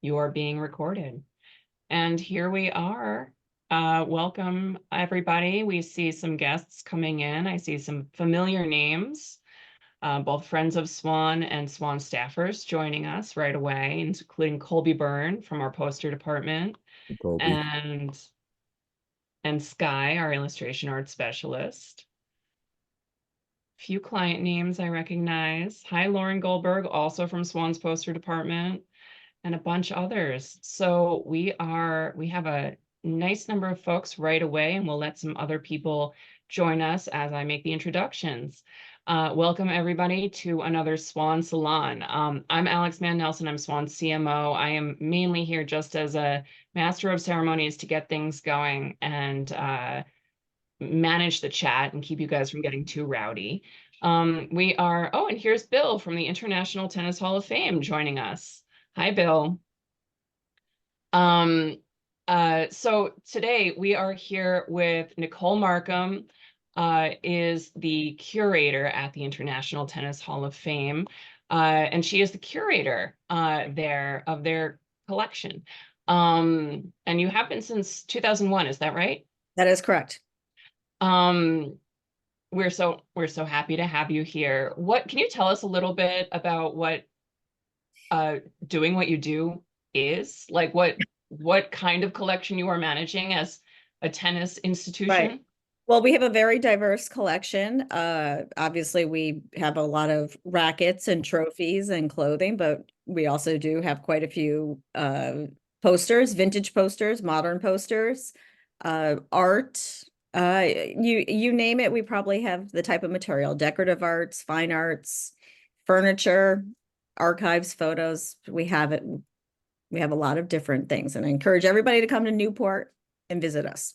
You are being recorded. And here we are. Welcome, everybody. We see some guests coming in. I see some familiar names, both friends of Swann and Swann staffers joining us right away, including Colby Byrne from our poster department, Colby. and Sky, our illustration art specialist. Few client names I recognize. Hi, Lauren Goldberg, also from Swann's poster department, and a bunch others. So we have a nice number of folks right away, and we'll let some other people join us as I make the introductions. Welcome everybody to another Swann Salon. I'm Alex Mann Nelson. I'm Swann's CMO. I am mainly here just as a master of ceremonies to get things going and manage the chat and keep you guys from getting too rowdy. Oh, and here's Bill from the International Tennis Hall of Fame joining us. Hi, Bill. So today we are here with Nicole Markham, is the curator at the International Tennis Hall of Fame, and she is the curator there of their collection. And you have been since 2001, is that right? That is correct. We're so happy to have you here. What can you tell us a little bit about what doing what you do is? Like what kind of collection you are managing as a tennis institution? Right. Well, we have a very diverse collection. Obviously, we have a lot of rackets and trophies and clothing, but we also do have quite a few posters, vintage posters, modern posters, art. You name it, we probably have the type of material: decorative arts, fine arts, furniture, archives, photos. We have it. We have a lot of different things, and I encourage everybody to come to Newport and visit us.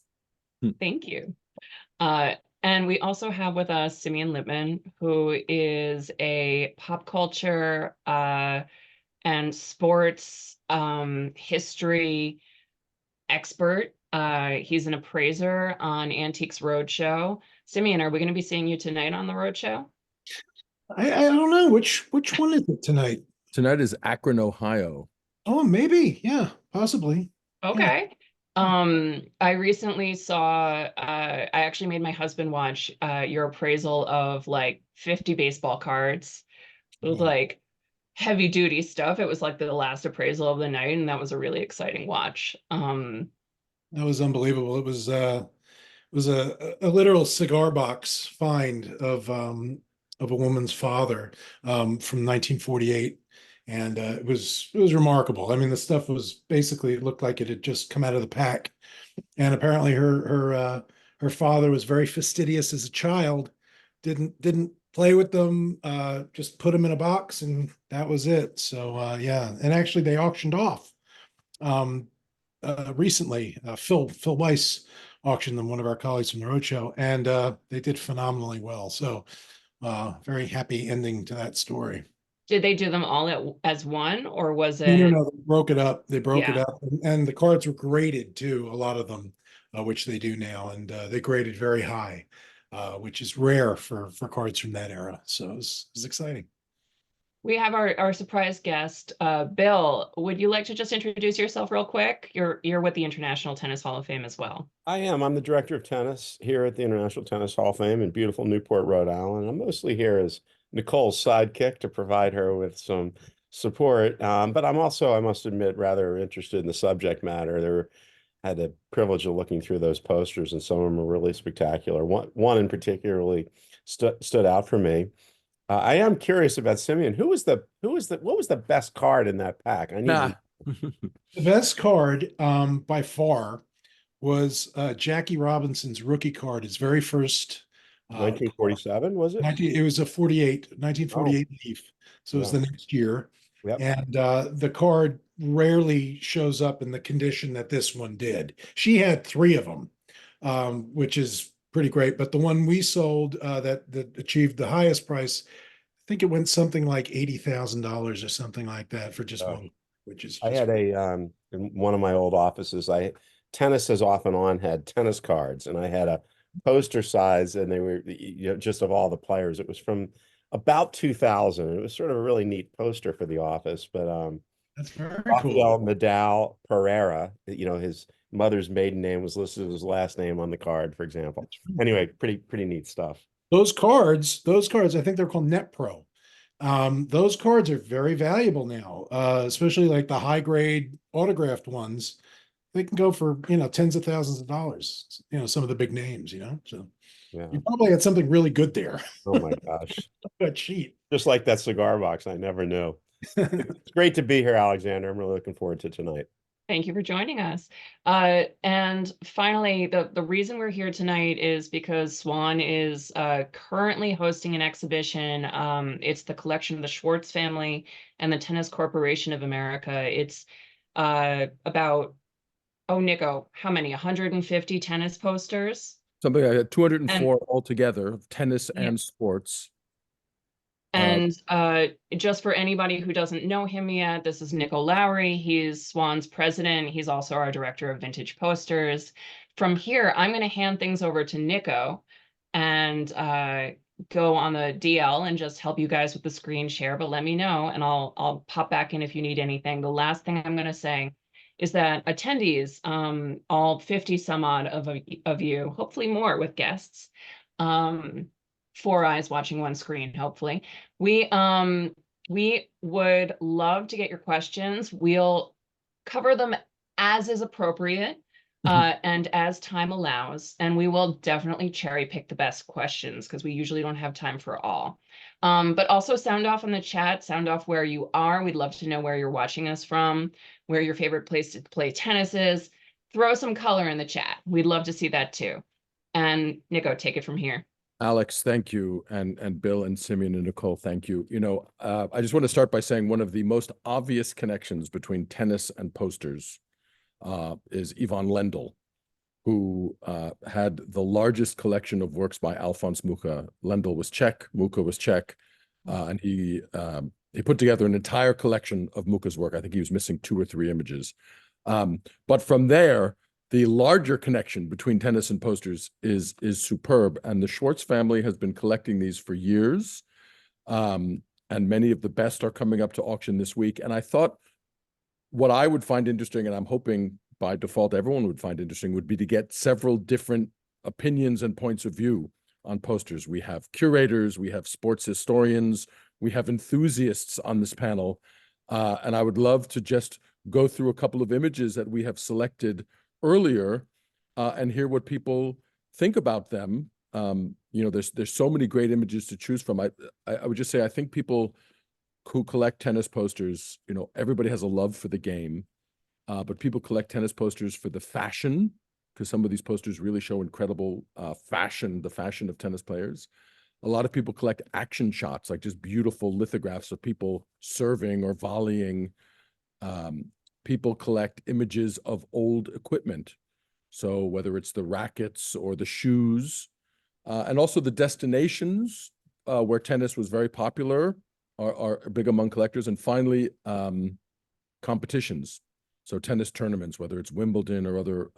Thank you. And we also have with us Simeon Lipman, who is a pop culture and sports history expert. He's an appraiser on Antiques Roadshow. Simeon, are we going to be seeing you tonight on the Roadshow? I don't know which one is it tonight. Tonight is Akron, Ohio. Oh, maybe. Yeah, possibly. Okay. I recently saw, I actually made my husband watch your appraisal of like 50 baseball cards. It was like heavy duty stuff. It was like the last appraisal of the night, and that was a really exciting watch. That was unbelievable. It was a literal cigar box find of a woman's father from 1948. And it was remarkable. I mean, the stuff was basically, it looked like it had just come out of the pack. And apparently her father was very fastidious as a child, didn't play with them, just put them in a box, and that was it. So yeah, and actually they auctioned off recently. Phil Weiss auctioned them, one of our colleagues from the Roadshow, and they did phenomenally well. So very happy ending to that story. Did they do them all as one, or was No, it? they broke it up. They broke it Yeah. up, and the cards were graded too. A lot of them, which they do now, and they graded very high, which is rare for cards from that era. So it was exciting. We have our surprise guest, Bill. Would you like to just introduce yourself real quick? You're with the International Tennis Hall of Fame as well. I am. I'm the director of tennis here at the International Tennis Hall of Fame in beautiful Newport, Rhode Island. I'm mostly here as Nicole's sidekick to provide her with some support. But I'm also, I must admit, rather interested in the subject matter. Had the privilege of looking through those posters, and some of them are really spectacular. One in particularly stood out for me. I am curious about Simeon. What was the best card in that pack? I need The best card by far was Jackie Robinson's rookie card, his very first 1947, was it? it was a 1948 Leaf. So it was the next year. Yep. And the card rarely shows up in the condition that this one did. She had three of them, which is pretty great. But the one we sold that achieved the highest price, I think it went something like $80,000 or something like that for just one, which is I just had in one of my old offices, tennis has off and on had tennis cards, and I had a poster size, and they were, just of all the players. It was from about 2000. It was sort of a really neat poster for the office, but That's very Rafael cool. Nadal Pereira. His mother's maiden name was listed as his last name on the card, for example. Anyway, pretty neat stuff. Those cards, I think they're called Net Pro. Those cards are very valuable now, especially like the high grade autographed ones. They can go for, tens of thousands of dollars, some of the big names, so Yeah. you probably had something really good there. Oh my gosh. A cheat. Just like that cigar box, I never knew. It's great to be here, Alexander. I'm really looking forward to tonight. Thank you for joining us. And finally, the reason we're here tonight is because Swann is currently hosting an exhibition. It's the collection of the Schwartz family and the Tennis Corporation of America. It's about, oh, Nico, how many? 150 tennis posters? Something like that, 204 altogether, tennis Yeah. and sports. And just for anybody who doesn't know him yet, this is Nicole Lowry. He's Swann's president. He's also our director of vintage posters. From here, I'm going to hand things over to Nico and go on the DL and just help you guys with the screen share. But let me know, and I'll pop back in if you need anything. The last thing I'm going to say is that attendees, all 50 some odd of you, hopefully more with guests, 4 eyes watching one screen, hopefully. We would love to get your questions. We'll cover them as is appropriate and as time allows. And we will definitely cherry pick the best questions because we usually don't have time for all. But also sound off in the chat, sound off where you are. We'd love to know where you're watching us from, where your favorite place to play tennis is. Throw some color in the chat. We'd love to see that too. And Nico, take it from here. Alex, thank you. And Bill and Simeon and Nicole, thank you. I just want to start by saying one of the most obvious connections between tennis and posters is Ivan Lendl, who had the largest collection of works by Alphonse Mucha. Lendl was Czech, Mucha was Czech, and he put together an entire collection of Mucha's work. I think he was missing 2 or 3 images. But from there, the larger connection between tennis and posters is superb. And the Schwartz family has been collecting these for years. And many of the best are coming up to auction this week. And I thought what I would find interesting, and I'm hoping by default everyone would find interesting, would be to get several different opinions and points of view on posters. We have curators, we have sports historians, we have enthusiasts on this panel. And I would love to just go through a couple of images that we have selected earlier and hear what people think about them. There's so many great images to choose from. I would just say I think people who collect tennis posters, everybody has a love for the game, but people collect tennis posters for the fashion, because some of these posters really show incredible fashion, the fashion of tennis players. A lot of people collect action shots, like just beautiful lithographs of people serving or volleying. People collect images of old equipment. So whether it's the rackets or the shoes, and also the destinations where tennis was very popular are big among collectors. And finally, competitions. So tennis tournaments, whether it's Wimbledon or other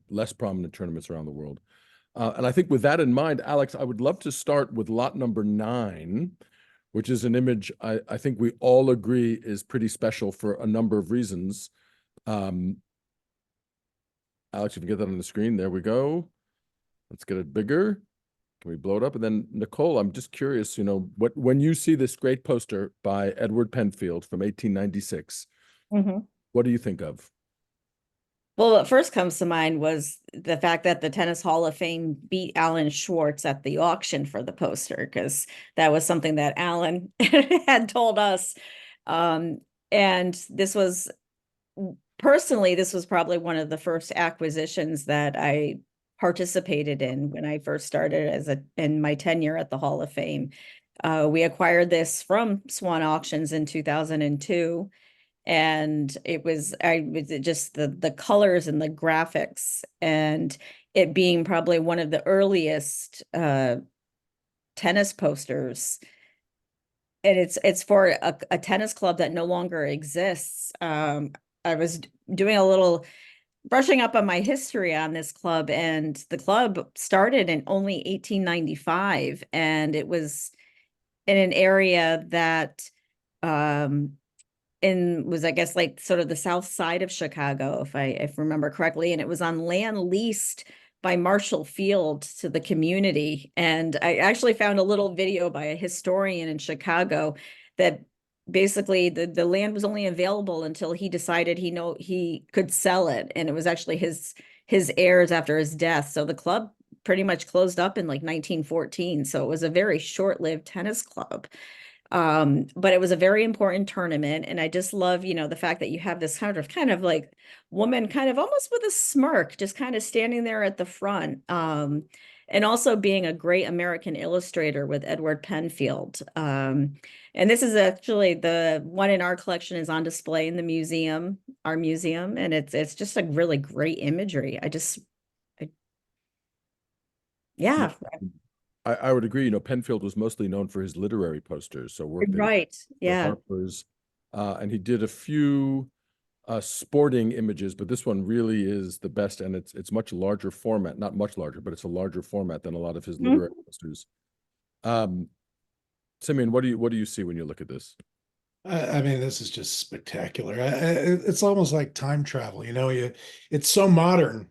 less prominent tournaments around the world. And I think with that in mind, Alex, I would love to start with lot number 9, which is an image I think we all agree is pretty special for a number of reasons. Alex, if you get that on the screen, there we go. Let's get it bigger. Can we blow it up? And then Nicole, I'm just curious, when you see this great poster by Edward Penfield from 1896, what do you think of? Well, what first comes to mind was the fact that the Tennis Hall of Fame beat Alan Schwartz at the auction for the poster, because that was something that Alan had told us. And this was, personally, this was probably one of the first acquisitions that I participated in when I first started in my tenure at the Hall of Fame. We acquired this from Swann Auctions in 2002. And it was just the colors and the graphics, and it being probably one of the earliest tennis posters. And it's for a tennis club that no longer exists. I was doing a little brushing up on my history on this club, and the club started in only 1895, and it was in an area that was, I guess, like sort of the south side of Chicago, if I remember correctly, and it was on land leased by Marshall Field to the community. And I actually found a little video by a historian in Chicago that basically the land was only available until he decided he could sell it, and it was actually his heirs after his death. So the club pretty much closed up in like 1914. So it was a very short-lived tennis club. But it was a very important tournament. And I just love, the fact that you have this kind of like woman kind of almost with a smirk, just kind of standing there at the front. And also being a great American illustrator with Edward Penfield. And this is actually the one in our collection is on display in the museum, our museum. And it's just a really great imagery. Yeah, I would agree. Penfield was mostly known for his literary posters, so worked in right. the Yeah. Harper's, and he did a few sporting images, but this one really is the best, and it's much larger format, not much larger, but it's a larger format than a lot of his literary posters. Simeon, what do you see when you look at this? I mean, this is just spectacular. It's almost like time travel, it's so modern.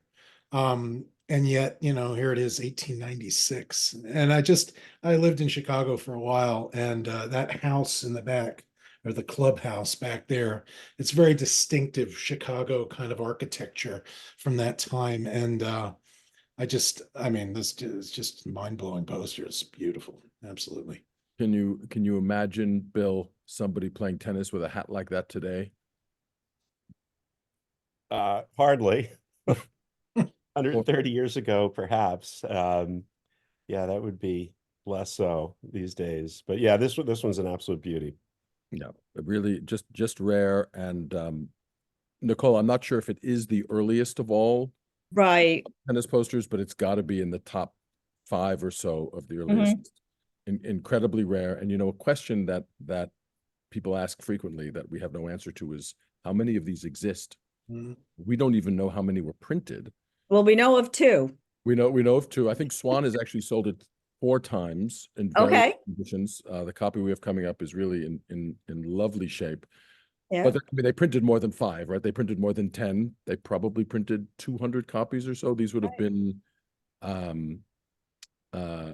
And yet, here it is, 1896. And I lived in Chicago for a while, and that house in the back, or the clubhouse back there, it's very distinctive Chicago kind of architecture from that time. And I mean, this is just mind-blowing posters. Beautiful. Absolutely. Can you imagine, Bill, somebody playing tennis with a hat like that today? Hardly. 130 years ago, perhaps. Yeah, that would be less so these days. But yeah, this one's an absolute beauty. Yeah, really just rare. And Nicole, I'm not sure if it is the earliest of all Right. tennis posters, but it's got to be in the top 5 or so of the earliest. Incredibly rare. And a question that people ask frequently that we have no answer to is how many of these exist? We don't even know how many were printed. Well, we know of 2. We know of 2. I think Swann has actually sold it 4 times in various Okay. conditions. The copy we have coming up is really in lovely shape. Yeah. But they printed more than 5, right? They printed more than 10. They probably printed 200 copies or so. These would have been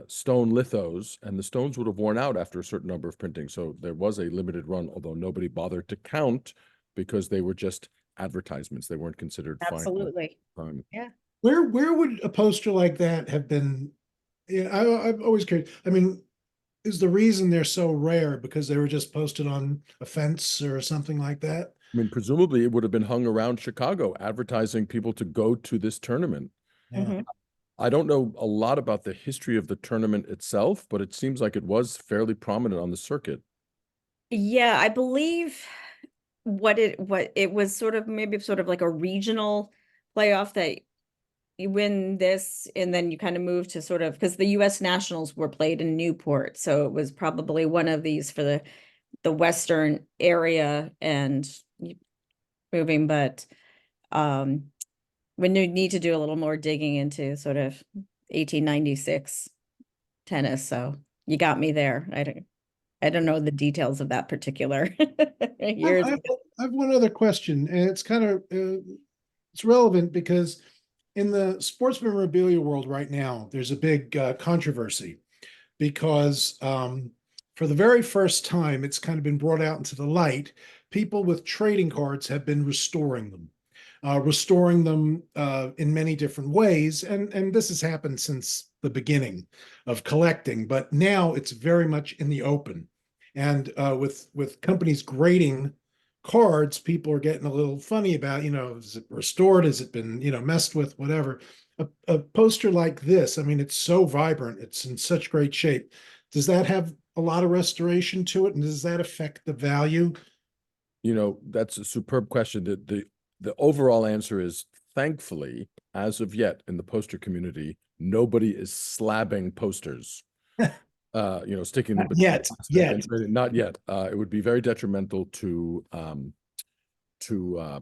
stone lithos, and the stones would have worn out after a certain number of printings. So there was a limited run, although nobody bothered to count because they were just advertisements. They weren't considered final. Absolutely. Yeah. Where would a poster like that have been? Yeah, I'm always curious. I mean, is the reason they're so rare because they were just posted on a fence or something like that? I mean, presumably it would have been hung around Chicago, advertising people to go to this tournament. Yeah. I don't know a lot about the history of the tournament itself, but it seems like it was fairly prominent on the circuit. Yeah, I believe what it was sort of like a regional playoff that you win this and then you kind of move to sort of, because the US Nationals were played in Newport. So it was probably one of these for the Western area and moving, but when you need to do a little more digging into sort of 1896 tennis. So you got me there. I don't know the details of that particular years. I have one other question, and it's kind of it's relevant because in the sports memorabilia world right now, there's a big controversy because for the very first time, it's kind of been brought out into the light. People with trading cards have been restoring them in many different ways, and this has happened since the beginning of collecting. But now it's very much in the open, and with companies grading cards, people are getting a little funny about, is it restored? Has it been, messed with, whatever. A poster like this, I mean, it's so vibrant. It's in such great shape. Does that have a lot of restoration to it? And does that affect the value? That's a superb question. The overall answer is, thankfully, as of yet in the poster community, nobody is slabbing posters. Sticking them Yet. not yet. It would be very detrimental to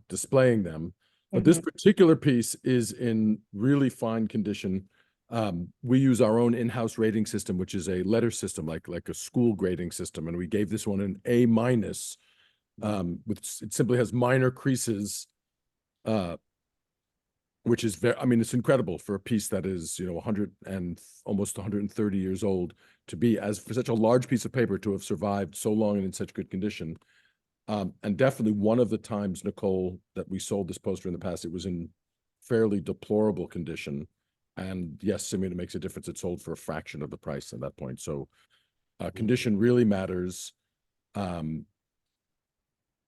displaying them. But this particular piece is in really fine condition. We use our own in-house rating system, which is a letter system, like a school grading system, and we gave this one an A-. it simply has minor creases, which is very, I mean, it's incredible for a piece that is, 100 and almost 130 years old to be, as for such a large piece of paper to have survived so long and in such good condition. And definitely one of the times, Nicole, that we sold this poster in the past, it was in fairly deplorable condition. And yes, Simeon, it makes a difference. It sold for a fraction of the price at that point. So condition really matters.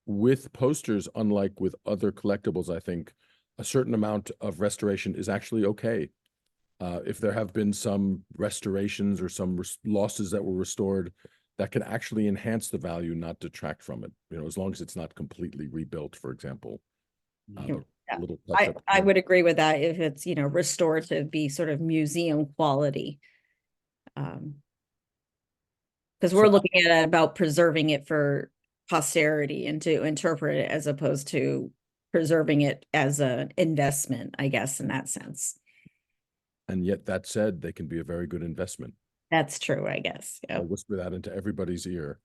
With posters, unlike with other collectibles, I think a certain amount of restoration is actually okay. If there have been some restorations or some losses that were restored, that can actually enhance the value, not detract from it. As long as it's not completely rebuilt, for example. Yeah. A little I touch-up. would agree with that if it's, restored to be sort of museum quality. Because we're So- looking at it about preserving it for posterity and to interpret it as opposed to preserving it as an investment, I guess, in that sense. And yet that said, they can be a very good investment. That's true, I guess. I'll Yeah. whisper that into everybody's ear.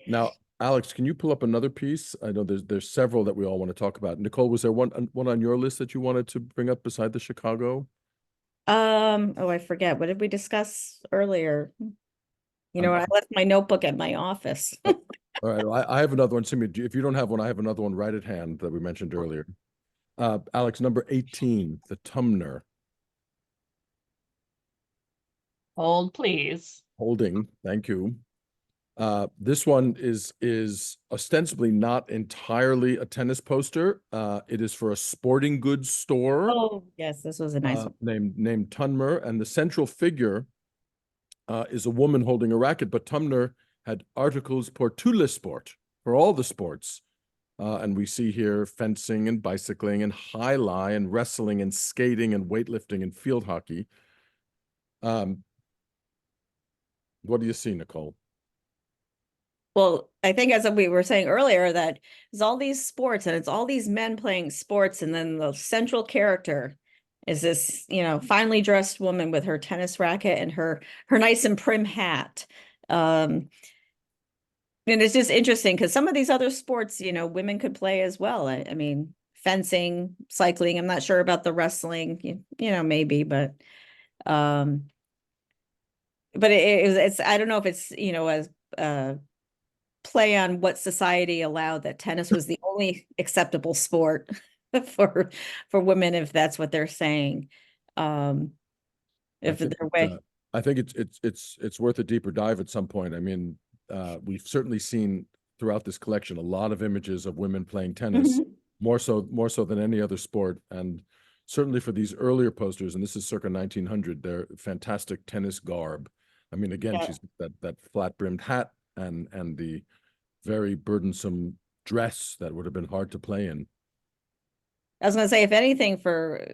Now, Alex, can you pull up another piece? I know there's several that we all want to talk about. Nicole, was there one on your list that you wanted to bring up beside the Chicago? Oh, I forget. What did we discuss earlier? I'm- I left my notebook at my office. All right, well, I have another one. Simeon, if you don't have one, I have another one right at hand that we mentioned earlier. Alex, number 18, the Tumner. Hold, please. Holding, thank you. This one is ostensibly not entirely a tennis poster. It is for a sporting goods store Oh, yes, this was a nice one. named Tumner, and the central figure is a woman holding a racket. But Tumner had articles pour tout le sport, for all the sports, and we see here fencing and bicycling and high lie and wrestling and skating and weightlifting and field hockey. What do you see, Nicole? Well, I think as we were saying earlier, that it's all these sports and it's all these men playing sports, and then the central character is this, finely dressed woman with her tennis racket and her nice and prim hat. And it's just interesting because some of these other sports, women could play as well. I mean, fencing, cycling. I'm not sure about the wrestling, maybe, but it's I don't know if it's as play on what society allowed, that tennis was the only acceptable sport for women, if that's what they're saying. If their way. I think it's worth a deeper dive at some point. I mean, we've certainly seen throughout this collection a lot of images of women playing tennis, more so than any other sport, and certainly for these earlier posters, and this is circa 1900, they're fantastic tennis garb. I mean, again, Yeah. she's that flat brimmed hat and the very burdensome dress that would have been hard to play in. I was going to say, if anything,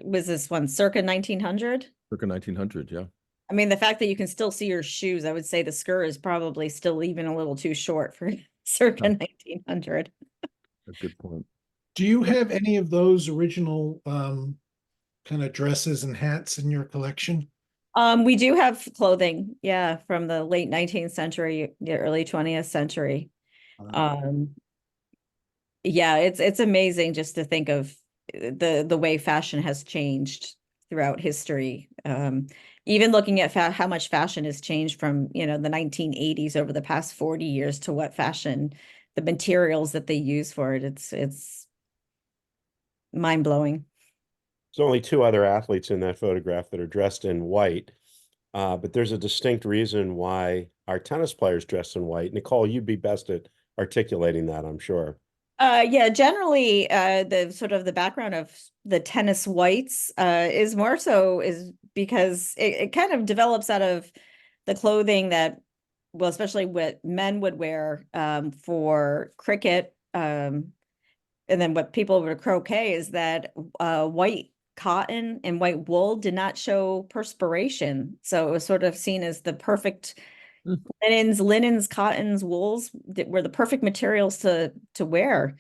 was this one circa 1900? Circa 1900, yeah. I mean, the fact that you can still see your shoes, I would say the skirt is probably still even a little too short for circa 1900. A good point. Do you have any of those original kind of dresses and hats in your collection? We do have clothing, yeah, from the late 19th century, the early 20th century. Yeah, it's amazing just to think of the way fashion has changed throughout history. Even looking at how much fashion has changed from, the 1980s over the past 40 years to what fashion, the materials that they use for it, it's mind-blowing. There's only two other athletes in that photograph that are dressed in white, but there's a distinct reason why our tennis players dress in white. Nicole, you'd be best at articulating that, I'm sure. Yeah, generally, the sort of the background of the tennis whites is more so is because it kind of develops out of the clothing that, well, especially what men would wear for cricket, and then what people would croquet is that white cotton and white wool did not show perspiration, so it was sort of seen as the perfect linens, cottons, wools were the perfect materials to wear.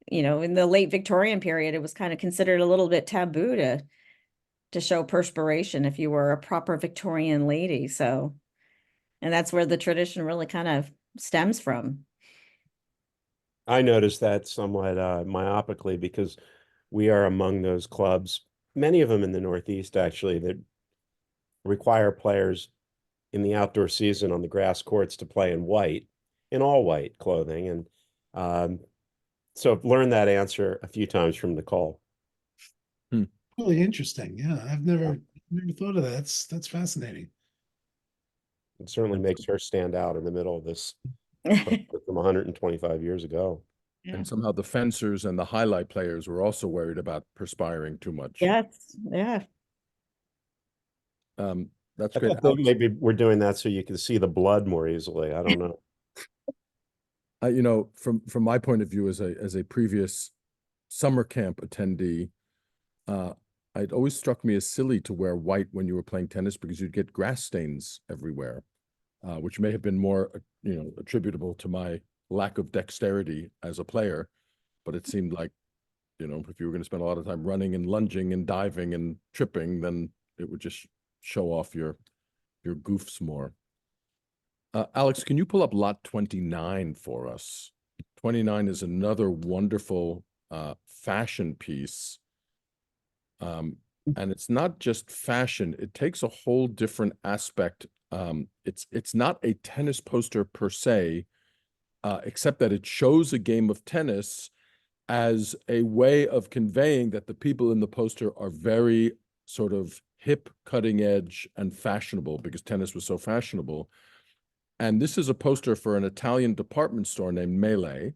In the late Victorian period, it was kind of considered a little bit taboo to show perspiration if you were a proper Victorian lady. So, and that's where the tradition really kind of stems from. I noticed that somewhat myopically because we are among those clubs, many of them in the Northeast actually, that require players in the outdoor season on the grass courts to play in white, in all white clothing. And so I've learned that answer a few times from Nicole. Really interesting. Yeah, I've never thought of that. That's fascinating. It certainly makes her stand out in the middle of this from 125 years ago. Yeah. And somehow the fencers and the highlight players were also worried about perspiring too much. Yes, yeah. That's I great. thought that maybe we're doing that so you can see the blood more easily. I don't know. You know, from my point of view as a previous summer camp attendee, it always struck me as silly to wear white when you were playing tennis because you'd get grass stains everywhere, which may have been more, attributable to my lack of dexterity as a player. But it seemed like, if you were going to spend a lot of time running and lunging and diving and tripping, then it would just show off your goofs more. Alex, can you pull up lot 29 for us? 29 is another wonderful fashion piece. And it's not just fashion, it takes a whole different aspect. It's not a tennis poster per se, except that it shows a game of tennis as a way of conveying that the people in the poster are very sort of hip, cutting edge, and fashionable because tennis was so fashionable. And this is a poster for an Italian department store named Mele.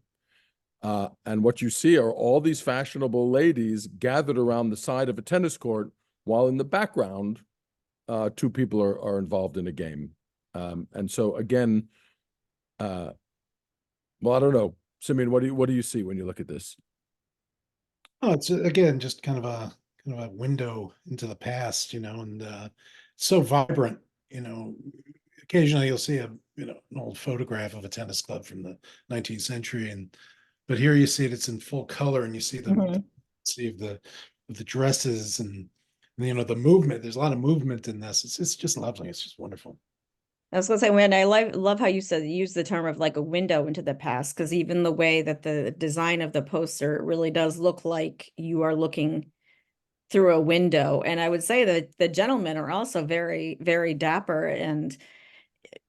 And what you see are all these fashionable ladies gathered around the side of a tennis court, while in the background, two people are involved in a game. And so again, well, I don't know, Simeon, what do you see when you look at this? Oh, it's again just kind of a window into the past, and so vibrant. Occasionally you'll see an old photograph of a tennis club from the 19th century, but here you see it's in full color, and you see the the dresses and the movement. There's a lot of movement in this. It's just lovely. It's just wonderful. I was gonna say, when I love how you use the term of like a window into the past, because even the way that the design of the poster really does look like you are looking through a window. And I would say that the gentlemen are also very, very dapper. And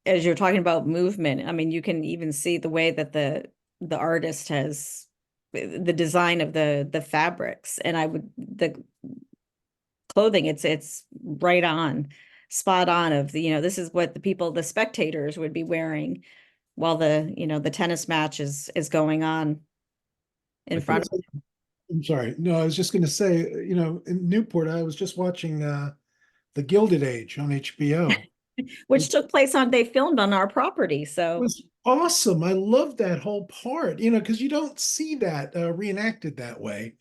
as you're talking about movement, I mean, you can even see the way that the artist has the design of the fabrics, and the clothing, it's right on, spot on of this is what the spectators would be wearing while the tennis match is going on in front of them. I'm sorry. No, I was just going to say, in Newport, I was just watching The Gilded Age on HBO. Which took place they filmed on our property. It So was awesome. I love that whole part, because you don't see that reenacted that way.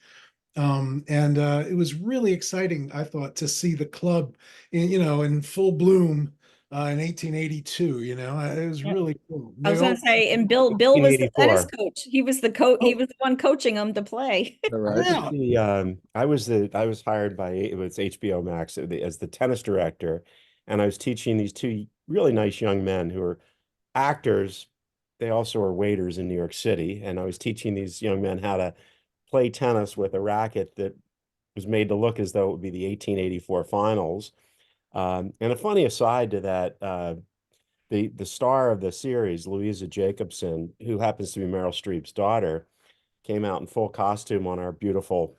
And it was really exciting, I thought, to see the club in full bloom in 1882. It was really cool. I was gonna say, and Bill was the tennis 1884. coach. He was the coach. He was the one coaching them to play. All right. Yeah. I was hired by HBO Max as the tennis director, and I was teaching these two really nice young men who are actors. They also are waiters in New York City, and I was teaching these young men how to play tennis with a racket that was made to look as though it would be the 1884 finals. And a funny aside to that, the star of the series, Louisa Jacobson, who happens to be Meryl Streep's daughter, came out in full costume on our beautiful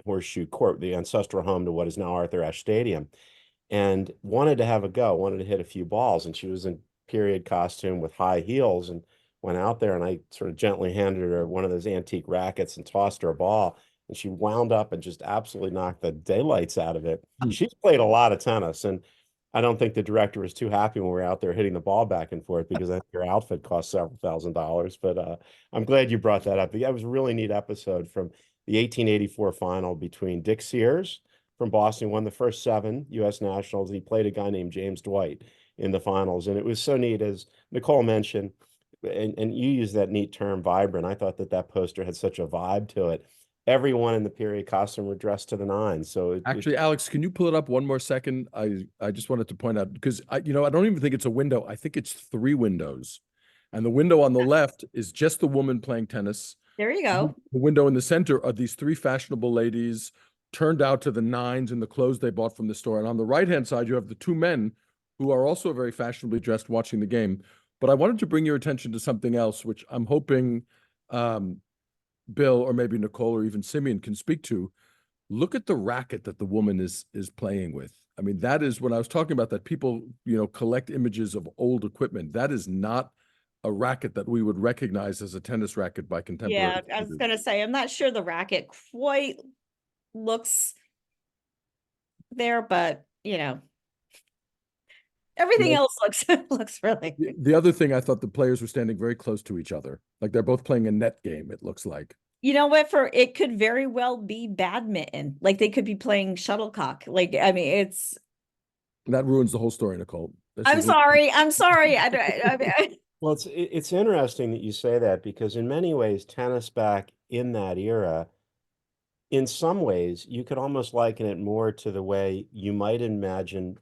horseshoe court, the ancestral home to what is now Arthur Ashe Stadium, and wanted to have a go, wanted to hit a few balls. And she was in period costume with high heels and went out there, and I sort of gently handed her one of those antique rackets and tossed her a ball. And she wound up and just absolutely knocked the daylights out of it. She's played a lot of tennis, and I don't think the director was too happy when we were out there hitting the ball back and forth because I think her outfit cost several $1,000s. But I'm glad you brought that up. That was a really neat episode from the 1884 final between Dick Sears from Boston, who won the first 7 U.S. Nationals. And he played a guy named James Dwight in the finals. And it was so neat, as Nicole mentioned, and you use that neat term, vibrant. I thought that poster had such a vibe to it. Everyone in the period costume were dressed to the nines. So Actually, Alex, can you pull it up one more second? I just wanted to point out, because I don't even think it's a window. I think it's 3 windows. And the window on the left is just the woman playing tennis. There you go. The window in the center are these three fashionable ladies turned out to the nines in the clothes they bought from the store. And on the right-hand side, you have the two men who are also very fashionably dressed watching the game. But I wanted to bring your attention to something else, which I'm hoping Bill or maybe Nicole or even Simeon can speak to. Look at the racket that the woman is playing with. I mean, that is, when I was talking about that, people, collect images of old equipment. That is not a racket that we would recognize as a tennis racket by contemporary Yeah, I was standards. gonna say, I'm not sure the racket quite looks there, but everything Yeah. else looks really The other thing, I thought the players were standing very close to each other. Like they're both playing a net game, it looks like. You know what, it could very well be badminton. Like they could be playing shuttlecock. Like, I mean, it's, And that ruins the whole story, Nicole. I'm sorry. Well, it's interesting that you say that, because in many ways, tennis back in that era, in some ways, you could almost liken it more to the way you might imagine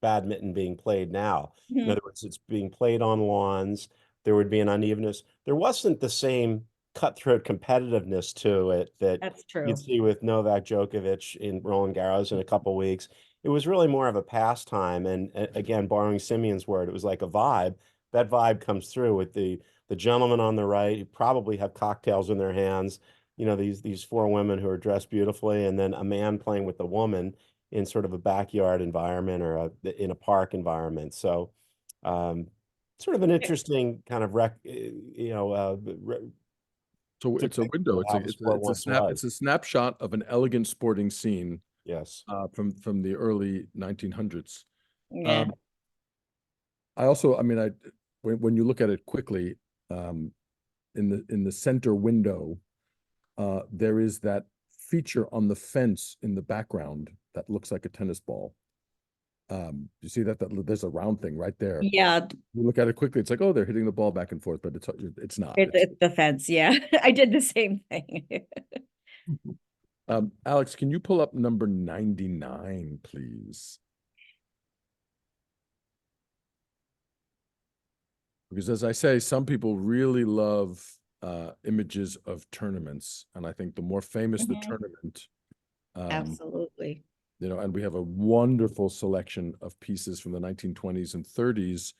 badminton being played now. In Mhm. other words, it's being played on lawns. There would be an unevenness. There wasn't the same cutthroat competitiveness to it that That's true. you'd see with Novak Djokovic in Roland Garros in a couple of weeks. It was really more of a pastime. And again, borrowing Simeon's word, it was like a vibe. That vibe comes through with the gentlemen on the right who probably have cocktails in their hands. These four women who are dressed beautifully, and then a man playing with a woman in sort of a backyard environment or in a park environment. So sort of an interesting kind of So it's a window. It's a snapshot of an elegant sporting scene. Yes. From the early 1900s. Yeah. When you look at it quickly, in the center window, there is that feature on the fence in the background that looks like a tennis ball. You see that there's a round thing right there. Yeah. You look at it quickly, it's like, oh, they're hitting the ball back and forth, but it's not. It's the fence. Yeah. I did the same thing. Alex, can you pull up number 99, please? Because as I say, some people really love images of tournaments. And I think the more famous the tournament, Absolutely. and we have a wonderful selection of pieces from the 1920s and 30s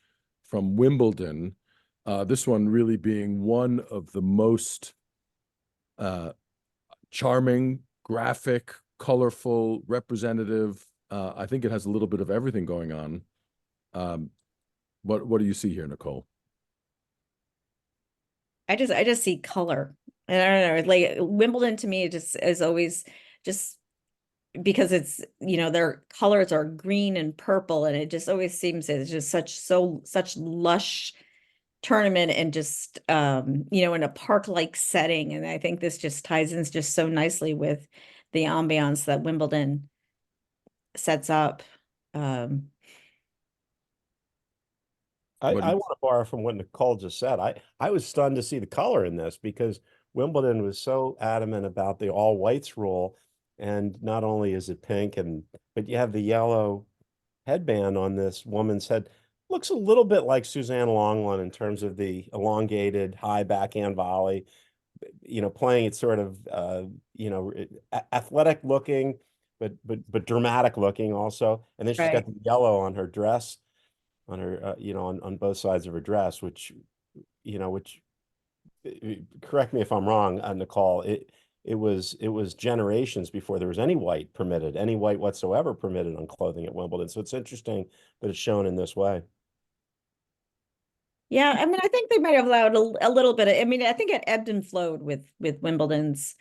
from Wimbledon. This one really being one of the most charming, graphic, colorful, representative. I think it has a little bit of everything going on. What do you see here, Nicole? I just see color. And I don't know, like Wimbledon to me just is always just because it's, their colors are green and purple, and it just always seems it's just such lush tournament, and just in a park-like setting. And I think this just ties in just so nicely with the ambiance that Wimbledon sets up. I want to borrow from what Nicole just said. I was stunned to see the color in this, because Wimbledon was so adamant about the all whites rule. And not only is it pink, but you have the yellow headband on this woman's head. Looks a little bit like Suzanne Longland in terms of the elongated high backhand volley, playing it sort of, athletic looking, but dramatic looking also. And then she's got the yellow on her dress, on her, on both sides of her dress, which correct me if I'm wrong, Nicole, it was generations before there was any white whatsoever permitted on clothing at Wimbledon. So it's interesting that it's shown in this way. Yeah, I mean, I think they might have allowed a little bit of, I think it ebbed and flowed with Wimbledon's,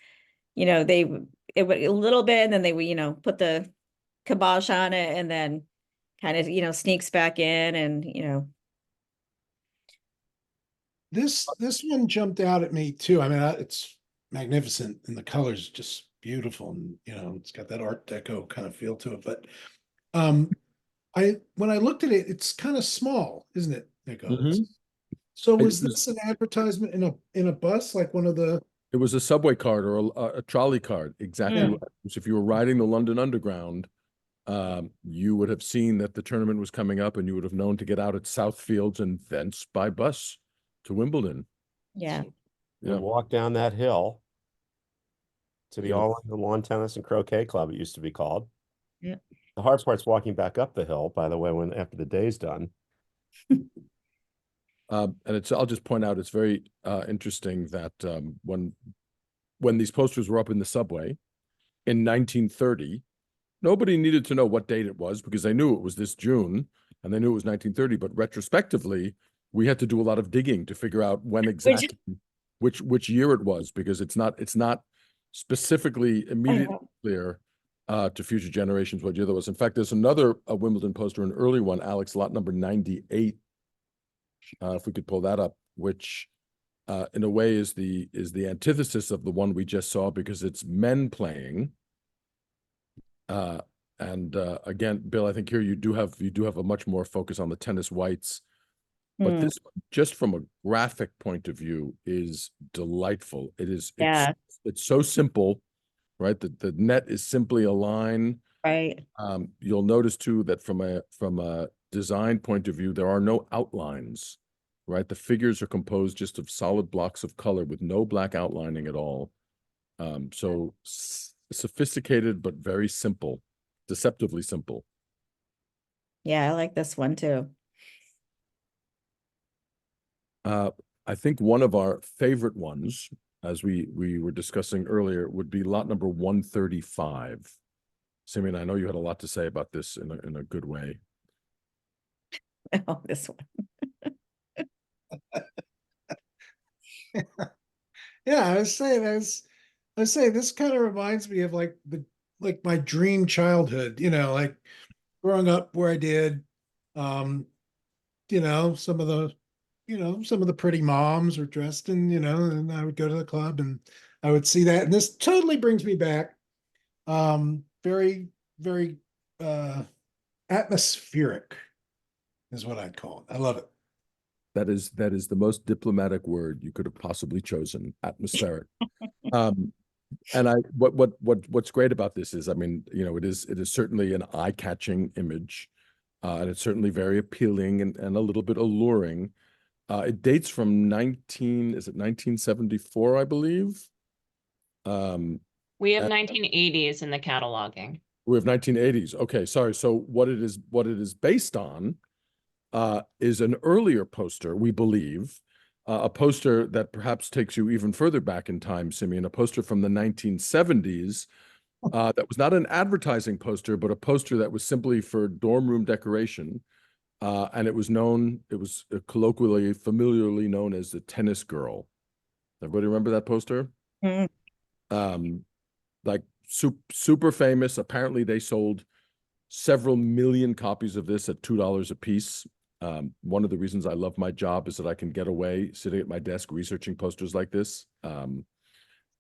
it would a little bit, and then they would, put the kibosh on it, and then kind of, sneaks back in, and, This one jumped out at me too. I mean, it's magnificent, and the color's just beautiful, and it's got that Art Deco kind of feel to it. But when I looked at it, it's kind of small, isn't it, Nico? So was this an advertisement in a bus, like one of the? It was a subway card or a trolley card, exactly. Right. If you were riding the London Underground, you would have seen that the tournament was coming up, and you would have known to get out at Southfields and thence by bus to Wimbledon. Yeah. Yeah. And walk down that hill to the Yeah. All England Lawn Tennis and Croquet Club, it used to be called. Yeah. The hard part's walking back up the hill, by the way, when after the day's done. And I'll just point out, it's very interesting that when these posters were up in the subway in 1930, nobody needed to know what date it was because they knew it was this June and they knew it was 1930. But retrospectively, we had to do a lot of digging to figure out when exactly which year it was, because it's not specifically immediately clear to future generations what year that was. In fact, there's another Wimbledon poster, an early one, Alex, lot number 98. If we could pull that up, which in a way is the antithesis of the one we just saw, because it's men playing. Again, Bill, I think here you do have a much more focus on the tennis whites, but this one, just from a graphic point of view, is delightful. It's so simple, right? The net is simply a line. Right. You'll notice too that from a design point of view, there are no outlines, right? The figures are composed just of solid blocks of color with no black outlining at all. So sophisticated, but very simple, deceptively simple. Yeah, I like this one too. I think one of our favorite ones, as we were discussing earlier, would be lot number 135. Simeon, I know you had a lot to say about this in a good way. Oh, this one. Yeah, I was saying this kind of reminds me of like my dream childhood, like growing up where I did. Some of the pretty moms were dressed in, and I would go to the club and I would see that. And this totally brings me back. Very, very atmospheric is what I'd call it. I love it. That is the most diplomatic word you could have possibly chosen, atmospheric. And what's great about this is, I mean, it is certainly an eye-catching image, and it's certainly very appealing and a little bit alluring. It dates from 1974, I believe. We have 1980s in the cataloging. We have 1980s. Okay, sorry. So what it is based on is an earlier poster, we believe, a poster that perhaps takes you even further back in time, Simeon, a poster from the 1970s that was not an advertising poster, but a poster that was simply for dorm room decoration. And it was colloquially, familiarly known as the tennis girl. Everybody remember that poster? Like super famous. Apparently they sold several million copies of this at $2 a piece. One of the reasons I love my job is that I can get away sitting at my desk researching posters like this. And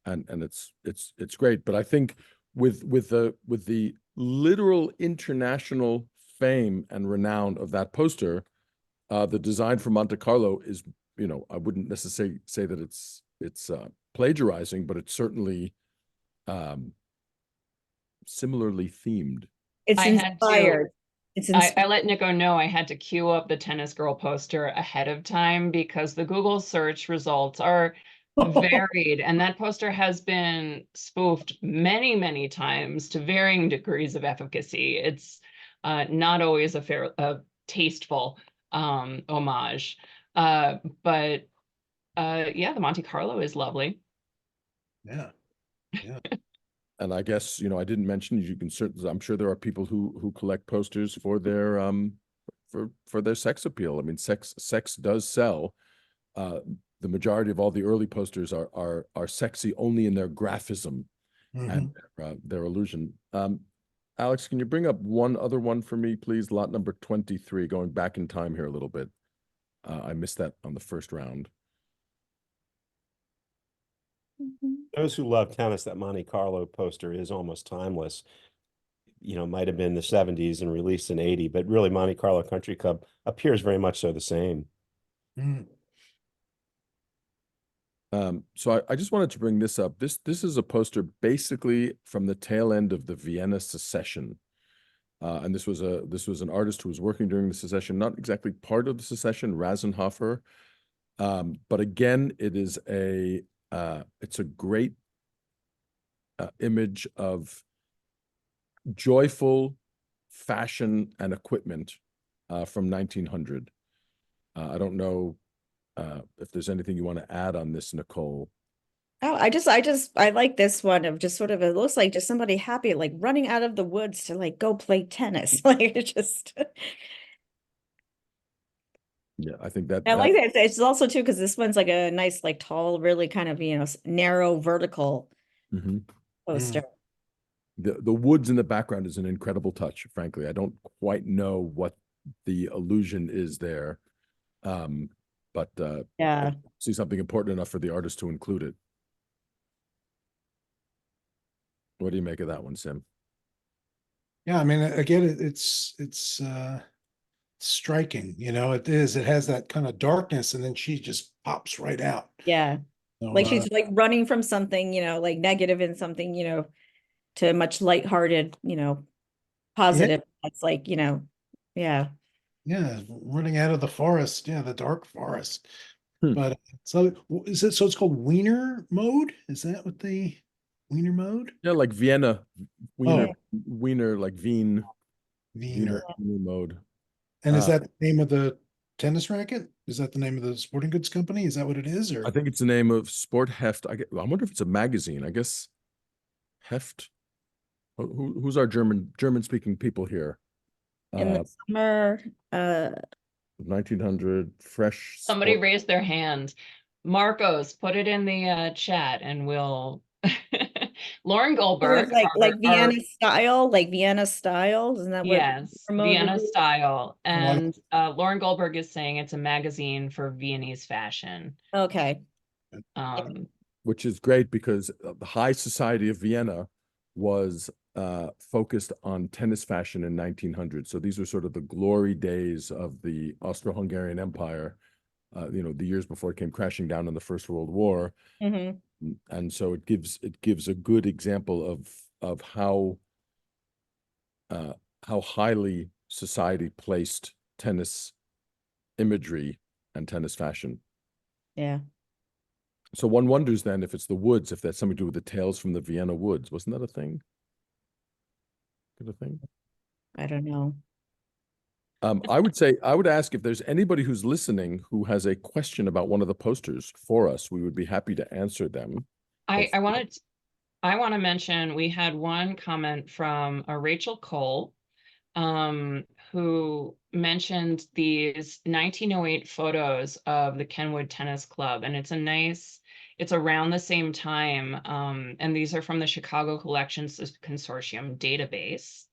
it's great. But I think with the literal international fame and renown of that poster, the design for Monte Carlo is, I wouldn't necessarily say that it's plagiarizing, but it's certainly similarly themed. It's inspired. I let Nico know I had to queue up the tennis girl poster ahead of time because the Google search results are varied, and that poster has been spoofed many, many times to varying degrees of efficacy. It's not always a tasteful homage. But yeah, the Monte Carlo is lovely. Yeah. Yeah. And I guess, I didn't mention, you can certainly, I'm sure there are people who collect posters for their for their sex appeal. I mean, sex does sell. The majority of all the early posters are sexy only in their graphism and their illusion. Alex, can you bring up one other one for me, please? Lot number 23, going back in time here a little bit. I missed that on the first round. Those who love tennis, that Monte Carlo poster is almost timeless. Might have been the 70s and released in 80, but really Monte Carlo Country Club appears very much so the same. So I just wanted to bring this up. This is a poster basically from the tail end of the Vienna secession. And this was an artist who was working during the secession, not exactly part of the secession, Rasenhofer. But again, it's a great image of joyful fashion and equipment from 1900. I don't know if there's anything you want to add on this, Nicole. Oh, I like this one of just sort of, it looks like just somebody happy, like running out of the woods to like go play tennis. Like it just, Yeah, I think that I like that. It's also too, because this one's like a nice, like tall, really kind of, narrow vertical Mhm. poster. The woods in the background is an incredible touch, frankly. I don't quite know what the illusion is there. But Yeah. see something important enough for the artist to include it. What do you make of that one, Sim? Yeah, I mean, again, it's striking, it is. It has that kind of darkness, and then she just pops right out. Yeah. So, Like she's like running from something, like negative and something, to a much lighthearted, positive. It's like, yeah. yeah, running out of the forest, the dark forest. Hmm. But so it's called Wiener mode? Is that what the Wiener mode? Yeah, like Vienna, Wiener, Oh. Wiener, like Wien, Wiener. Wiener mode. And is that the name of the tennis racket? Is that the name of the sporting goods company? Is that what it is? Or I think it's the name of Sport Heft. I wonder if it's a magazine. I guess Heft. Who's our German speaking people here? In the summer, 1900 fresh. Somebody sport. raised their hand. Marcos, put it in the chat and we'll Lauren so Goldberg. it's like our- Vienna style, isn't that what yes, remote would Vienna be? style. like- And Lauren Goldberg is saying it's a magazine for Viennese fashion. Okay. Which is great because the high society of Vienna was focused on tennis fashion in 1900. So these were sort of the glory days of the Austro-Hungarian Empire, the years before it came crashing down in the First World War. Mhm. And so it gives a good example of how highly society placed tennis imagery and tennis fashion. Yeah. So one wonders then if it's the woods, if that's something to do with the tales from the Vienna woods. Wasn't that a thing? Good a thing? I don't know. I would ask if there's anybody who's listening who has a question about one of the posters for us. We would be happy to answer them. I want to mention we had one comment from Rachel Cole, who mentioned these 1908 photos of the Kenwood Tennis Club, and it's around the same time, and these are from the Chicago Collections Consortium database.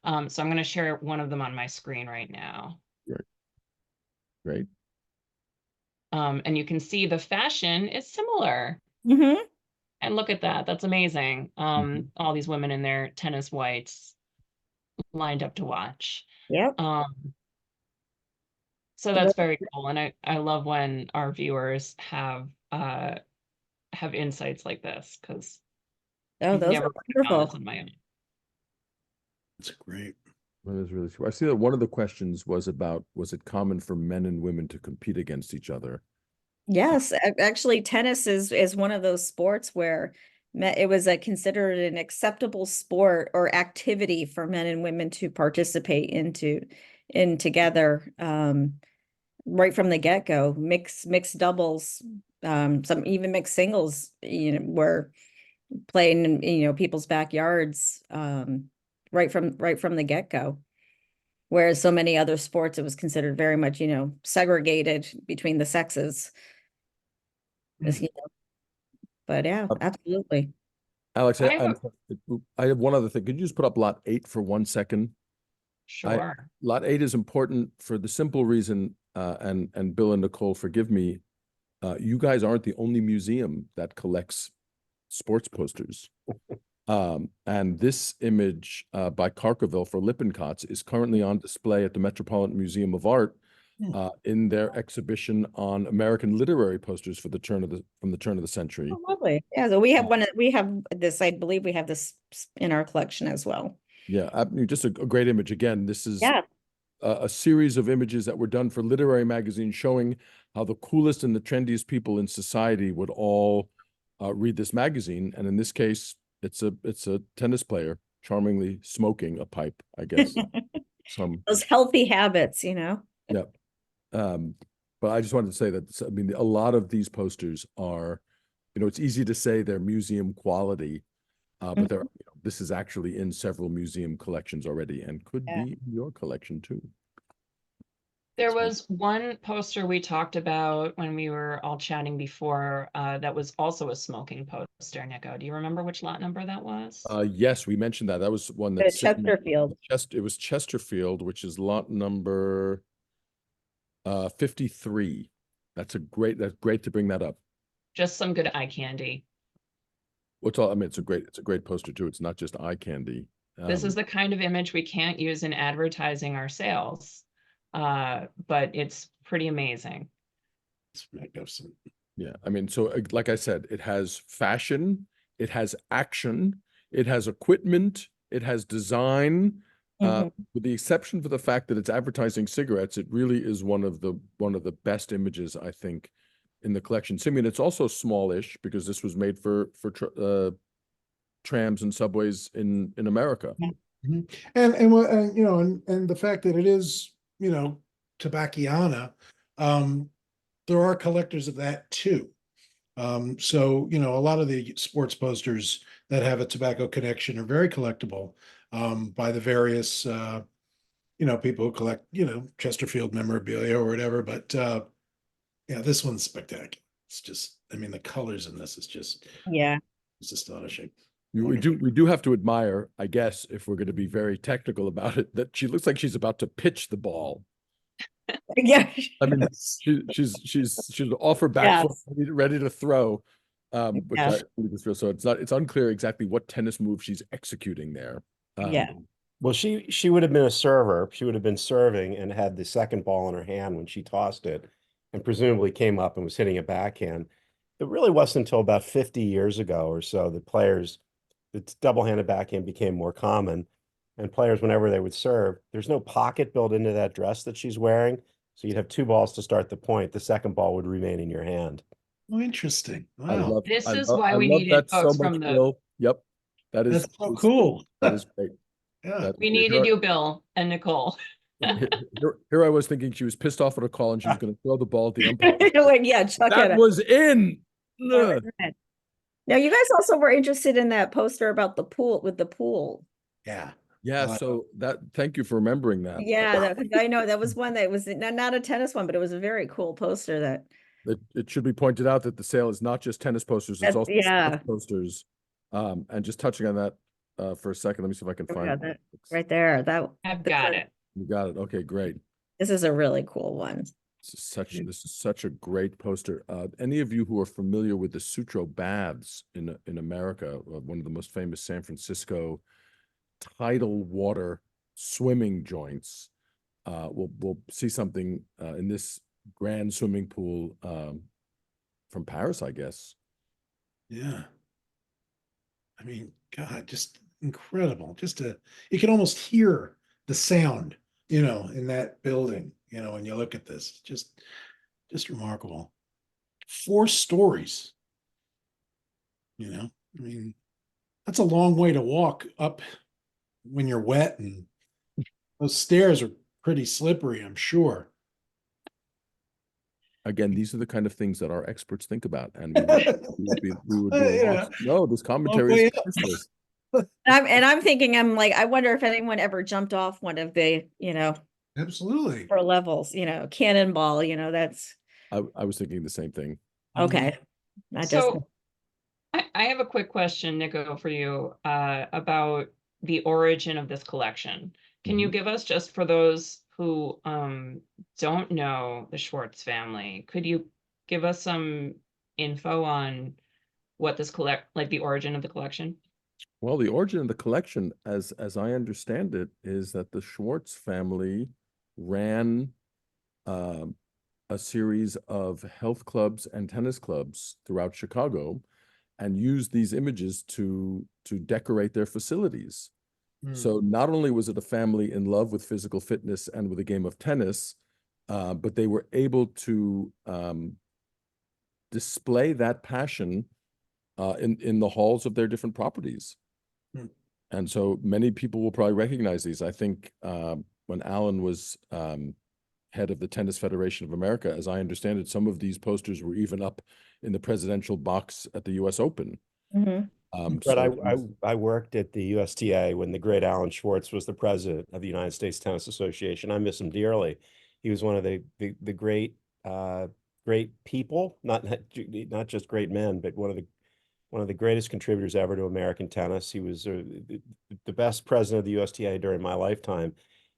So I'm going to share one of them on my screen right now. Great. And you can see the fashion is similar. Mm-hmm. And look at that. That's amazing. All these women in their tennis whites lined up to watch. Yep. So that's very cool. And I love when our viewers have insights like this, because I've those never are worked on this wonderful. on my own. That's great. That is really cool. I see that one of the questions was it common for men and women to compete against each other? Yes, actually, tennis is one of those sports where it was considered an acceptable sport or activity for men and women to participate in together, right from the get-go. Mixed doubles, some even mixed singles, were playing in people's backyards, right from the get-go. Whereas so many other sports, it was considered very much, segregated between the sexes. But yeah, absolutely. Alex, I have I have one other thing. Could you just put up lot 8 for 1 second? Sure. Lot 8 is important for the simple reason, and Bill and Nicole, forgive me, you guys aren't the only museum that collects sports posters. And this image by Carcoville for Lippincotts is currently on display at the Metropolitan Museum of Art in their exhibition on American literary posters for the turn of the century. Oh, lovely. Yeah, so we have this, I believe we have this in our collection as well. Yeah, just a great image. Again, this is Yeah. a series of images that were done for literary magazines showing how the coolest and the trendiest people in society would all read this magazine. And in this case, it's a tennis player charmingly smoking a pipe, I guess. Those healthy habits, you know? Yeah. But I just wanted to say that, I mean, a lot of these posters are, you know, it's easy to say they're museum quality, but they're, you know, this is actually in several museum collections already and could Yeah. be in your collection too. There was one poster we talked about when we were all chatting before, that was also a smoking poster, Nico. Do you remember which lot number that was? Yes, we mentioned that. That was one The that's sitting- Chesterfield. It was Chesterfield, which is lot number 53. That's great to bring that up. Just some good eye candy. What's all, I mean, it's a great poster too. It's not just eye candy. This is the kind of image we can't use in advertising our sales, but it's pretty amazing. It's magnificent. Yeah, I mean, so like I said, it has fashion, it has action, it has equipment, it has design. With the exception for the fact that it's advertising cigarettes, it really is one of the best images, I think, in the collection. Simeon, it's also smallish because this was made for trams and subways in America. Mhm. And you know, and the fact that it is, you know, Tobaciana, there are collectors of that too. So, you know, a lot of the sports posters that have a tobacco connection are very collectible, by the various, you know, people who collect, you know, Chesterfield memorabilia or whatever, but, yeah, this one's spectacular. It's just, I mean, the colors in this is just, Yeah. it's astonishing. We do have to admire, I guess, if we're going to be very technical about it, that she looks like she's about to pitch the ball. Yeah. I mean, she's off her back foot, ready to throw. Which Yeah. so it's unclear exactly what tennis move she's executing there. Yeah. Well, she would have been a server. She would have been serving and had the second ball in her hand when she tossed it, and presumably came up and was hitting a backhand. It really wasn't until about 50 years ago or so that the double-handed backhand became more common. And players, whenever they would serve, there's no pocket built into that dress that she's wearing. So you'd have two balls to start the point. The second ball would remain in your hand. Oh, interesting. I Wow. Why we love needed that so folks much, from the- Bill. Yep, That's so cool. That is great. Yeah. That is We great. needed you, Bill and Nicole. Here I was thinking she was pissed off at a call and she was going to throw the ball at the umpire. Like, yeah, chuck That it. was in. Now, you guys also were interested in that poster about the pool with the pool. Yeah. Yeah, so thank you for remembering that. Yeah, I know that was one that was not a tennis one, but it was a very cool poster that. It should be pointed out that the sale is not just tennis posters, it's also sports posters. And just touching on that for a second, let me see if I can find that right there. I've got it. You got it. Okay, great. This is a really cool one. This is such a great poster. Any of you who are familiar with the Sutro baths in America, one of the most famous San Francisco tidal water swimming joints, we'll see something in this grand swimming pool from Paris, I guess. Yeah. I mean, God, just incredible. You can almost hear the sound, you know, in that building, you know, when you look at this, just remarkable. 4 stories, you know, I mean, that's a long way to walk up when you're wet, and those stairs are pretty slippery, I'm sure. Again, these are the kind of things that our experts think about, and we would be lost. No, this commentary is priceless. I'm thinking, I wonder if anyone ever jumped off one of the, you know, Absolutely. for levels, you know, cannonball, you know, that's I was thinking the same thing. okay. Not just So I have a quick question, Nico, for you about the origin of this collection. Can you give us, just for those who don't know the Schwartz family, could you give us some info on what this the origin of the collection? Well, the origin of the collection, as I understand it, is that the Schwartz family ran a series of health clubs and tennis clubs throughout Chicago and used these images to decorate their facilities. So not only was it a family in love with physical fitness and with a game of tennis, but they were able to display that passion in the halls of their different properties. And so many people will probably recognize these. I think when Alan was head of the Tennis Federation of America, as I understand it, some of these posters were even up in the presidential box at the US Open. But So I worked at the USTA when the great Alan Schwartz was the president of the United States Tennis Association. I miss him dearly. He was one of the great great people, not just great men, but one of the greatest contributors ever to American tennis. He was the best president of the USTA during my lifetime.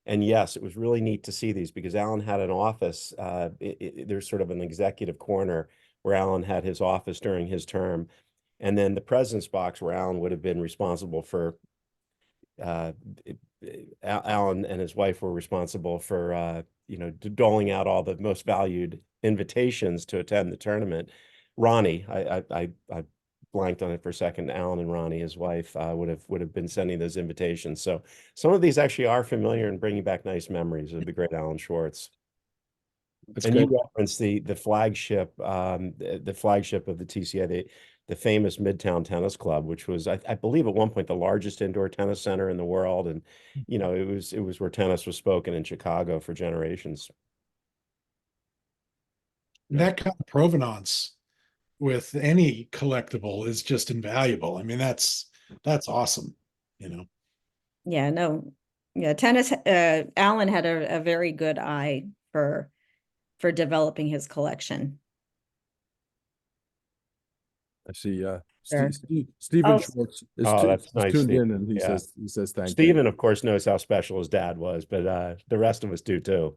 And yes, it was really neat to see these because Alan had an office. There's sort of an executive corner where Alan had his office during his term. And then the president's box where Alan would have been responsible for, Alan and his wife were responsible for, doling out all the most valued invitations to attend the tournament. Ronnie, I blanked on it for a second. Alan and Ronnie, his wife, would have been sending those invitations. So some of these actually are familiar and bringing back nice memories of the great Alan Schwartz. And great. you referenced the flagship, the flagship of the TCA, the famous Midtown Tennis Club, which was, I believe, at one point the largest indoor tennis center in the world, and it was where tennis was spoken in Chicago for generations. And that kind of provenance with any collectible is just invaluable. I mean, that's awesome, Yeah, no, yeah, tennis, Alan had a very good eye for developing his collection. I see. Sure. Stephen Oh, Schwartz That's nice, tuned Steve. in, and he Yeah. says thank you. Stephen, of course, knows how special his dad was, but the rest of us do too.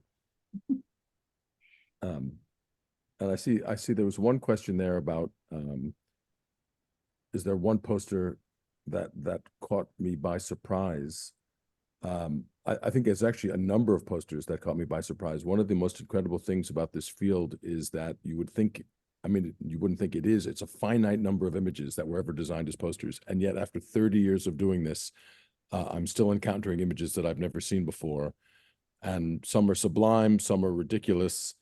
And I see there was one question there about is there one poster that caught me by surprise? I think there's actually a number of posters that caught me by surprise. One of the most incredible things about this field is that you would think, I mean, you wouldn't think it is. It's a finite number of images that were ever designed as posters. And yet after 30 years of doing this, I'm still encountering images that I've never seen before. And some are sublime, some are ridiculous.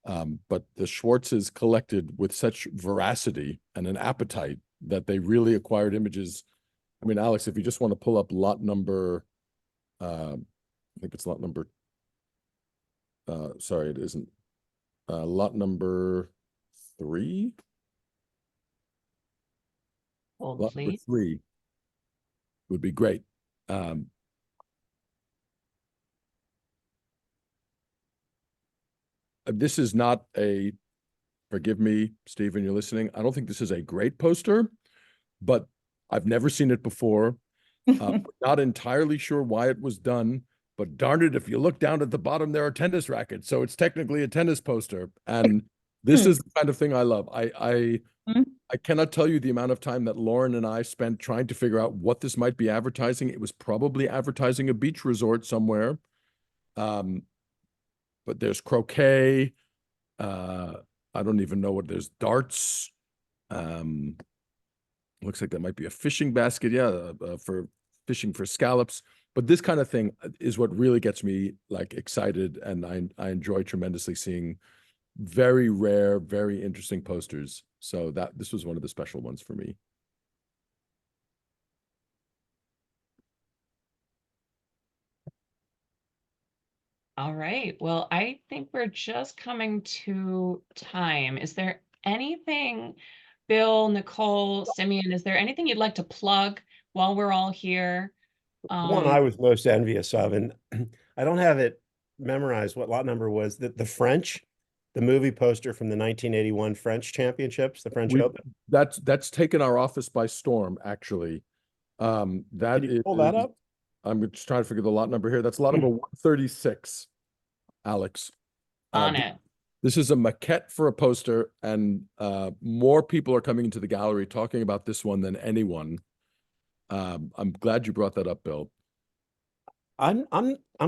But the Schwartzes collected with such veracity and an appetite that they really acquired images. I mean, Alex, if you just want to pull up lot number, I think it's lot number, sorry, it isn't. Lot number 3. Hold, Lot number please. 3 would be great. This is not a, forgive me, Stephen, you're listening. I don't think this is a great poster, but I've never seen it before. Not entirely sure why it was done, but darn it, if you look down at the bottom, there are tennis rackets. So it's technically a tennis poster. And this is the kind of thing I love. I cannot tell you the amount of time that Lauren and I spent trying to figure out what this might be advertising. It was probably advertising a beach resort somewhere. But there's croquet. I don't even know what, there's darts. Looks like that might be a fishing basket. Yeah, for fishing for scallops. But this kind of thing is what really gets me like excited, and I enjoy tremendously seeing very rare, very interesting posters. So this was one of the special ones for me. All right. Well, I think we're just coming to time. Is there anything, Bill, Nicole, Simeon, is there anything you'd like to plug while we're all here? One I was most envious of, and I don't have it memorized what lot number was, the French, the movie poster from the 1981 French Championships, the French Open. That's taken our office by storm, actually. Can you pull that up? I'm just trying to figure the lot number here. That's lot number 136, Alex. On it. This is a maquette for a poster, and more people are coming into the gallery talking about this one than anyone. I'm glad you brought that up, Bill. I'm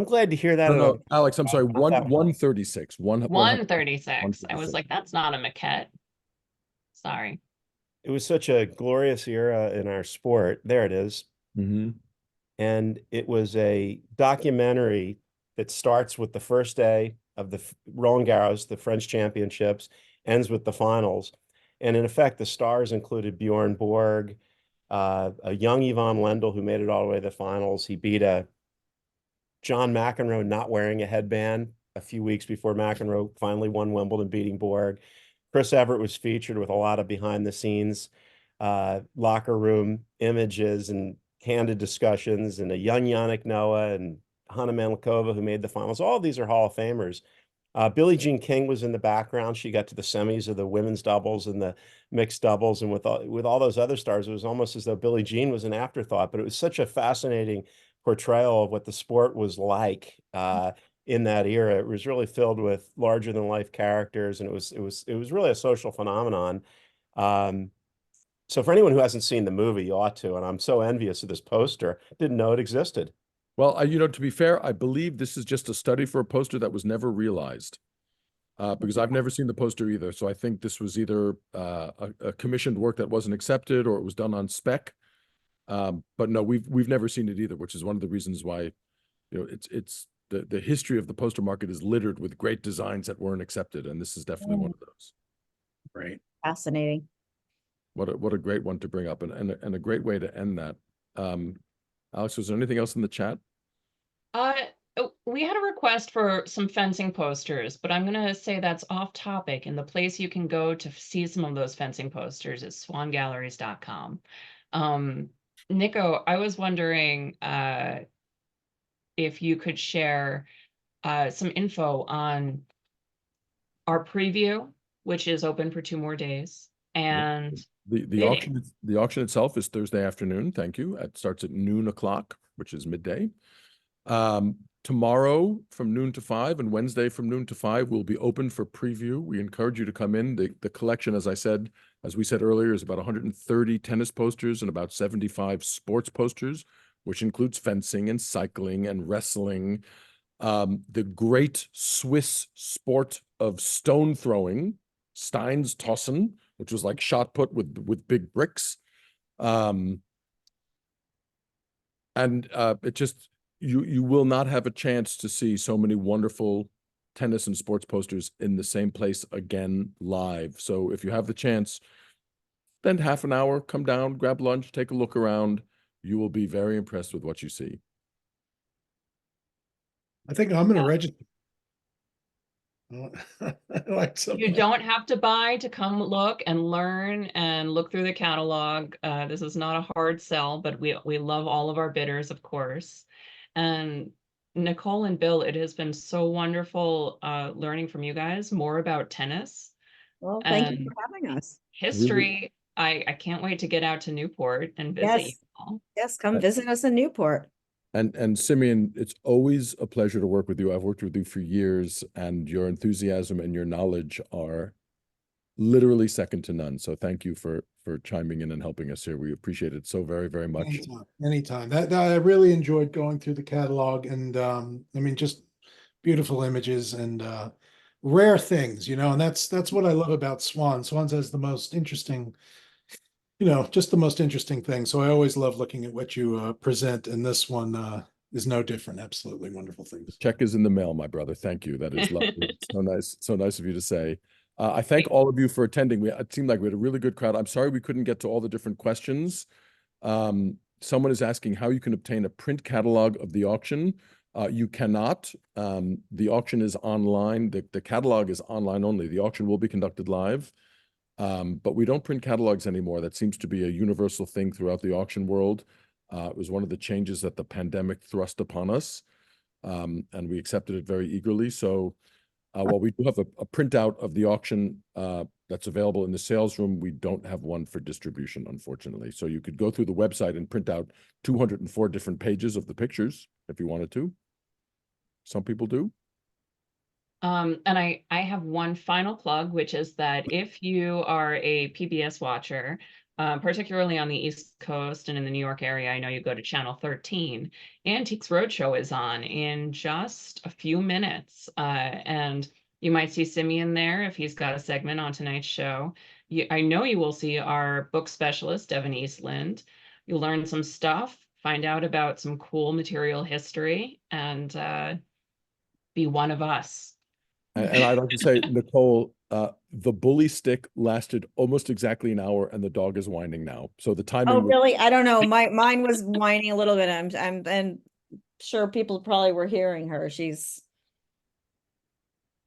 glad to hear that. No, Alex, I'm sorry. 136. 136. I was like, that's not a maquette. Sorry. It was such a glorious era in our sport. There it is. Mm-hmm. And it was a documentary that starts with the first day of the Roland Garros, the French championships, ends with the finals. And in effect, the stars included Bjorn Borg, a young Yvonne Lendl who made it all the way to the finals. He beat a John McEnroe not wearing a headband a few weeks before McEnroe finally won Wimbledon, beating Borg. Chris Evert was featured with a lot of behind the scenes locker room images and candid discussions, and a young Yannick Noah and Hanna Malikova who made the finals. All of these are Hall of Famers. Billie Jean King was in the background. She got to the semis of the women's doubles and the mixed doubles. And with all those other stars, it was almost as though Billie Jean was an afterthought. But it was such a fascinating portrayal of what the sport was like in that era. It was really filled with larger than life characters, and it was really a social phenomenon. So for anyone who hasn't seen the movie, you ought to. And I'm so envious of this poster. Didn't know it existed. Well, to be fair, I believe this is just a study for a poster that was never realized, because I've never seen the poster either. So I think this was either a commissioned work that wasn't accepted, or it was done on spec. But no, we've never seen it either, which is one of the reasons why, it's the history of the poster market is littered with great designs that weren't accepted, and this is definitely one of those. Right. Fascinating. What a great one to bring up, and a great way to end that. Alex, was there anything else in the chat? We had a request for some fencing posters, but I'm going to say that's off topic. And the place you can go to see some of those fencing posters is swangalleries.com. Nico, I was wondering if you could share some info on our preview, which is open for 2 more days, and the auction itself is Thursday afternoon. Thank you. It starts at noon o'clock, which is midday. Tomorrow from noon to 5 and Wednesday from noon to 5 will be open for preview. We encourage you to come in. The collection, as we said earlier, is about 130 tennis posters and about 75 sports posters, which includes fencing and cycling and wrestling. The great Swiss sport of stone throwing, Steins Tossen, which was like shot put with big bricks. And it just, you will not have a chance to see so many wonderful tennis and sports posters in the same place again live. So if you have the chance, spend half an hour, come down, grab lunch, take a look around. You will be very impressed with what you see. I think I'm going to register. You don't have to buy to come look and learn and look through the catalog. This is not a hard sell, but we love all of our bidders, of course. And Nicole and Bill, it has been so wonderful learning from you guys more about tennis. Well, thank you for having us. History. I can't wait to get out to Newport and visit you all. Yes, come visit us in Newport. And Simeon, it's always a pleasure to work with you. I've worked with you for years, and your enthusiasm and your knowledge are literally second to none. So thank you for chiming in and helping us here. We appreciate it so very, very much. Anytime. That I really enjoyed going through the catalog, and just beautiful images and rare things, and that's what I love about Swann. Swann has the most interesting, just the most interesting thing. So I always love looking at what you present, and this one is no different. Absolutely wonderful things. Check is in the mail, my brother. Thank you. That is lovely. So nice of you to say. I thank all of you for attending. It seemed like we had a really good crowd. I'm sorry we couldn't get to all the different questions. Someone is asking how you can obtain a print catalog of the auction. You cannot. The auction is online. The catalog is online only. The auction will be conducted live. But we don't print catalogs anymore. That seems to be a universal thing throughout the auction world. It was one of the changes that the pandemic thrust upon us, and we accepted it very eagerly. So while we do have a printout of the auction that's available in the sales room, we don't have one for distribution, unfortunately. So you could go through the website and print out 204 different pages of the pictures if you wanted to. Some people do. And I have one final plug, which is that if you are a PBS watcher, particularly on the East Coast and in the New York area, I know you go to channel 13, Antiques Roadshow is on in just a few minutes. And you might see Simeon there if he's got a segment on tonight's show. I know you will see our book specialist, Devin Eastland. You'll learn some stuff find out about some cool material history, and be one of us. And I'd like to say, Nicole, the bully stick lasted almost exactly an hour, and the dog is whining now. So the timing. Oh, really? I don't know. Mine was whining a little bit. I'm sure people probably were hearing her. She's,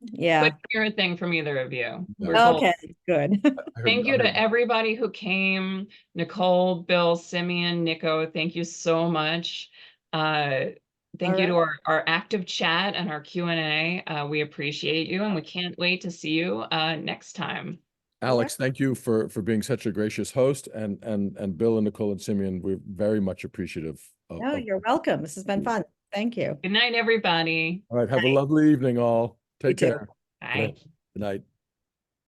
yeah. Couldn't hear a thing from either of you. Yeah. We're both- Okay, good. Thank you to everybody who came. Nicole, Bill, Simeon, Nico, thank you so much. Thank you to our active chat and our Q&A. We appreciate you, and we can't wait to see you next time. Alex, thank you for being such a gracious host, and Bill and Nicole and Simeon, we're very much appreciative of. No, you're welcome. This has been fun. Thank you. Good night, everybody. All right, have a lovely evening, all. Take too. care. Bye. Good night.